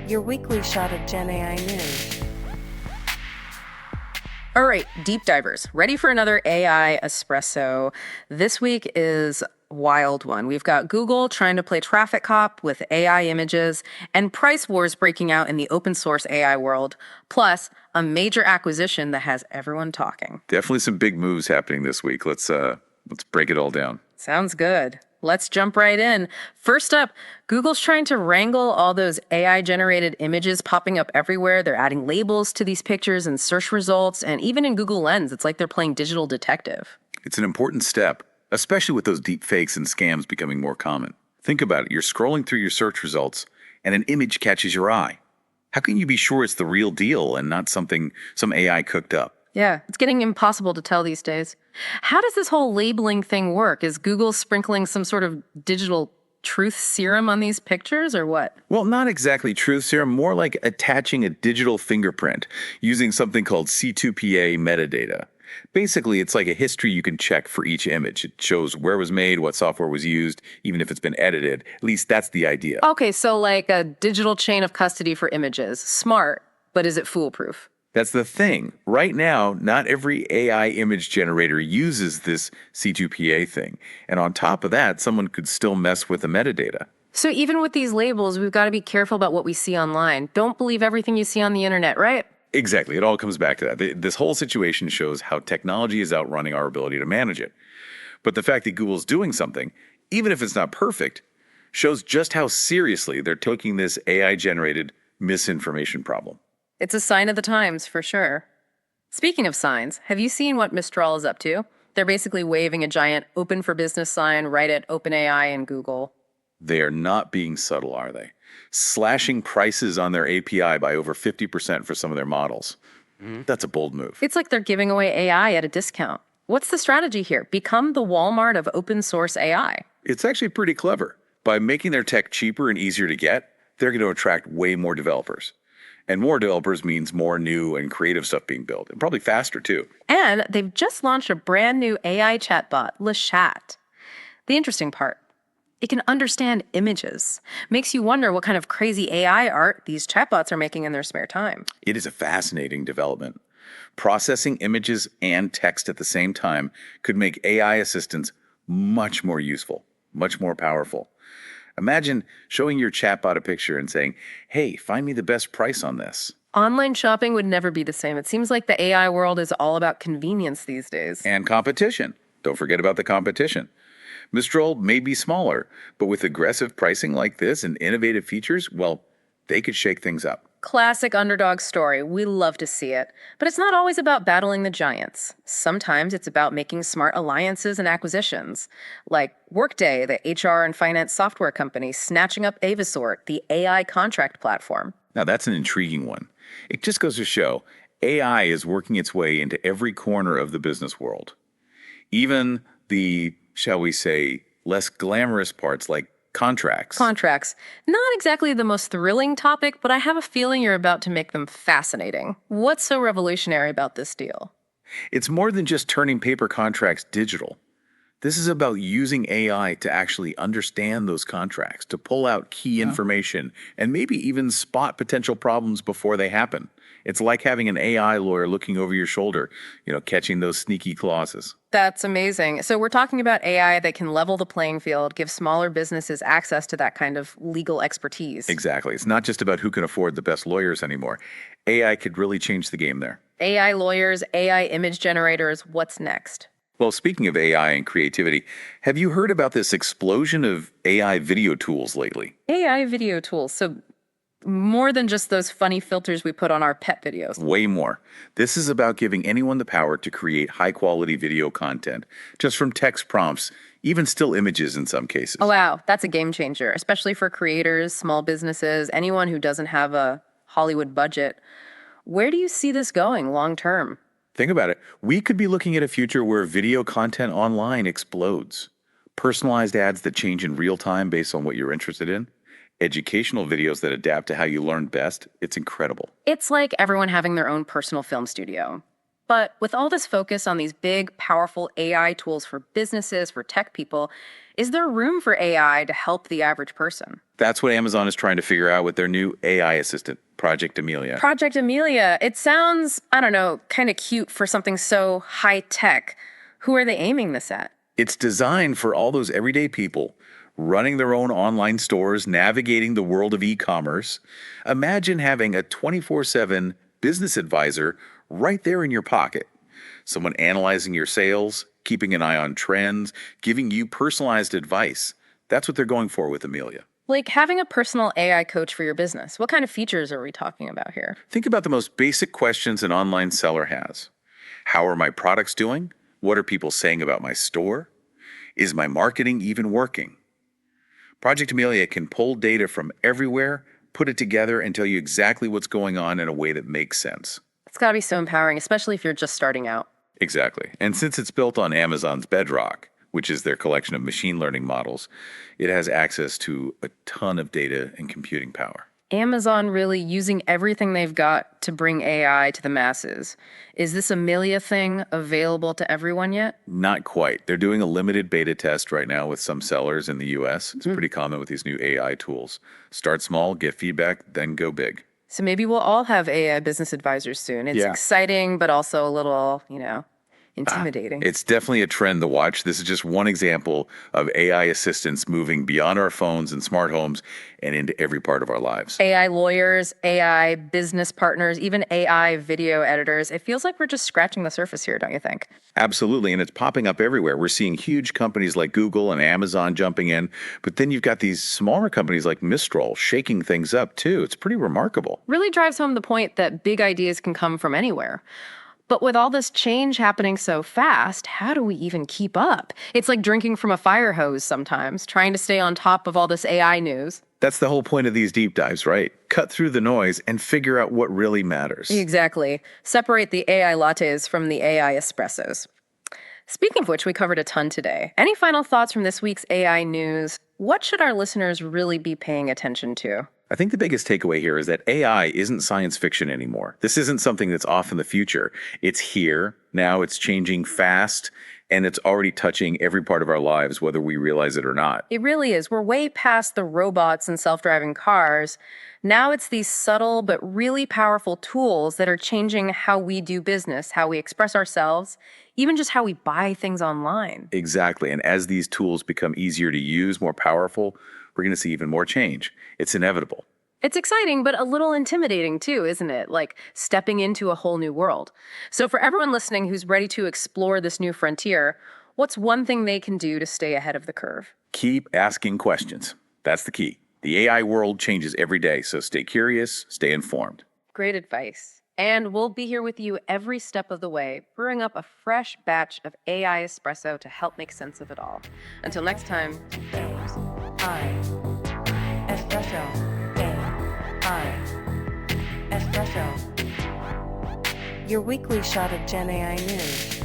your weekly shot of Gen AI news. All right, deep divers, ready for another AI espresso. This week is a wild one. We've got Google trying to play traffic cop with AI images and price wars breaking out in the open source AI world, plus a major acquisition that has everyone talking. Definitely some big moves happening this week. Let's break it all down. Sounds good. Let's jump right in. First up, Google's trying to wrangle all those AI-generated images popping up everywhere. They're adding labels to these pictures and search results, and even in Google Lens, it's like they're playing digital detective. It's an important step, especially with those deep fakes and scams becoming more common. Think about it. You're scrolling through your search results, and an image catches your eye. How can you be sure it's the real deal and not some AI cooked up? Yeah, it's getting impossible to tell these days. How does this whole labeling thing work? Is Google sprinkling some sort of digital truth serum on these pictures or what? Well, not exactly truth serum, more like attaching a digital fingerprint using something called C2PA metadata. Basically, it's like a history you can check for each image. It shows where it was made, what software was used, even if it's been edited. At least that's the idea. Okay, so like a digital chain of custody for images. Smart, but is it foolproof? That's the thing. Right now, not every AI image generator uses this C2PA thing. And on top of that, someone could still mess with the metadata. So even with these labels, we've got to be careful about what we see online. Don't believe everything you see on the internet, right? Exactly. It all comes back to that. This whole situation shows how technology is outrunning our ability to manage it. But the fact that Google's doing something, even if it's not perfect, shows just how seriously they're taking this AI-generated misinformation problem. It's a sign of the times, for sure. Speaking of signs, have you seen what Mistral is up to? They're basically waving a giant open for business sign right at OpenAI and Google. They are not being subtle, are they? Slashing prices on their API by over 50% for some of their models. That's a bold move. It's like they're giving away AI at a discount. What's the strategy here? Become the Walmart of open source AI. It's actually pretty clever. By making their tech cheaper and easier to get, they're going to attract way more developers. And more developers means more new and creative stuff being built, and probably faster too. And they've just launched a brand new AI chatbot, Le Chat. The interesting part, it can understand images. Makes you wonder what kind of crazy AI art these chatbots are making in their spare time. It is a fascinating development. Processing images and text at the same time could make AI assistants much more useful, much more powerful. Imagine showing your chatbot a picture and saying, hey, find me the best price on this. Online shopping would never be the same. It seems like the AI world is all about convenience these days. And competition. Don't forget about the competition. Mistral may be smaller, but with aggressive pricing like this and innovative features, well, they could shake things up. Classic underdog story. We love to see it. But it's not always about battling the giants. Sometimes it's about making smart alliances and acquisitions. Like Workday, the HR and finance software company, snatching up Evisort, the AI contract platform. Now, that's an intriguing one. It just goes to show AI is working its way into every corner of the business world. Even the, shall we say, less glamorous parts like contracts. Contracts. Not exactly the most thrilling topic, but I have a feeling you're about to make them fascinating. What's so revolutionary about this deal? It's more than just turning paper contracts digital. This is about using AI to actually understand those contracts, to pull out key information, and maybe even spot potential problems before they happen. It's like having an AI lawyer looking over your shoulder, catching those sneaky clauses. That's amazing. So we're talking about AI that can level the playing field, give smaller businesses access to that kind of legal expertise. Exactly. It's not just about who can afford the best lawyers anymore. AI could really change the game there. AI lawyers, AI image generators, what's next? Well, speaking of AI and creativity, have you heard about this explosion of AI video tools lately? AI video tools. So more than just those funny filters we put on our pet videos. Way more. This is about giving anyone the power to create high-quality video content, just from text prompts, even still images in some cases. Oh, wow. That's a game changer, especially for creators, small businesses, anyone who doesn't have a Hollywood budget. Where do you see this going long term? Think about it. We could be looking at a future where video content online explodes. Personalized ads that change in real time based on what you're interested in. Educational videos that adapt to how you learn best. It's incredible. It's like everyone having their own personal film studio. But with all this focus on these big, powerful AI tools for businesses, for tech people, is there room for AI to help the average person? That's what Amazon is trying to figure out with their new AI assistant, Project Amelia. Project Amelia, it sounds, I don't know, kind of cute for something so high tech. Who are they aiming this at? It's designed for all those everyday people running their own online stores, navigating the world of e-commerce. Imagine having a 24/7 business advisor right there in your pocket. Someone analyzing your sales, keeping an eye on trends, giving you personalized advice. That's what they're going for with Amelia. Like having a personal AI coach for your business. What kind of features are we talking about here? Think about the most basic questions an online seller has. How are my products doing? What are people saying about my store? Is my marketing even working? Project Amelia can pull data from everywhere, put it together, and tell you exactly what's going on in a way that makes sense. It's got to be so empowering, especially if you're just starting out. Exactly. And since it's built on Amazon's Bedrock, which is their collection of machine learning models, it has access to a ton of data and computing power. Amazon really using everything they've got to bring AI to the masses. Is this Amelia thing available to everyone yet? Not quite. They're doing a limited beta test right now with some sellers in the US. It's pretty common with these new AI tools. Start small, get feedback, then go big. So maybe we'll all have AI business advisors soon. It's exciting, but also a little, intimidating. It's definitely a trend to watch. This is just one example of AI assistants moving beyond our phones and smart homes and into every part of our lives. AI lawyers, AI business partners, even AI video editors. It feels like we're just scratching the surface here, don't you think? Absolutely, and it's popping up everywhere. We're seeing huge companies like Google and Amazon jumping in, but then you've got these smaller companies like Mistral shaking things up too. It's pretty remarkable. Really drives home the point that big ideas can come from anywhere. But with all this change happening so fast, how do we even keep up? It's like drinking from a fire hose sometimes, trying to stay on top of all this AI news. That's the whole point of these deep dives, right? Cut through the noise and figure out what really matters. Exactly. Separate the AI lattes from the AI espressos. Speaking of which, we covered a ton today. Any final thoughts from this week's AI news? What should our listeners really be paying attention to? I think the biggest takeaway here is that AI isn't science fiction anymore. This isn't something that's off in the future. It's here. Now it's changing fast, and it's already touching every part of our lives, whether we realize it or not. It really is. We're way past the robots and self-driving cars. Now it's these subtle but really powerful tools that are changing how we do business, how we express ourselves, even just how we buy things online. Exactly. And as these tools become easier to use, more powerful, we're going to see even more change. It's inevitable. It's exciting, but a little intimidating too, isn't it? Like stepping into a whole new world. So for everyone listening who's ready to explore this new frontier, what's one thing they can do to stay ahead of the curve? Keep asking questions. That's the key. The AI world changes every day, so stay curious, stay informed. Great advice. And we'll be here with you every step of the way, brewing up a fresh batch of AI espresso to help make sense of it all. Until next time, I. Espresso. AI. Espresso. Your weekly shot of Gen AI news.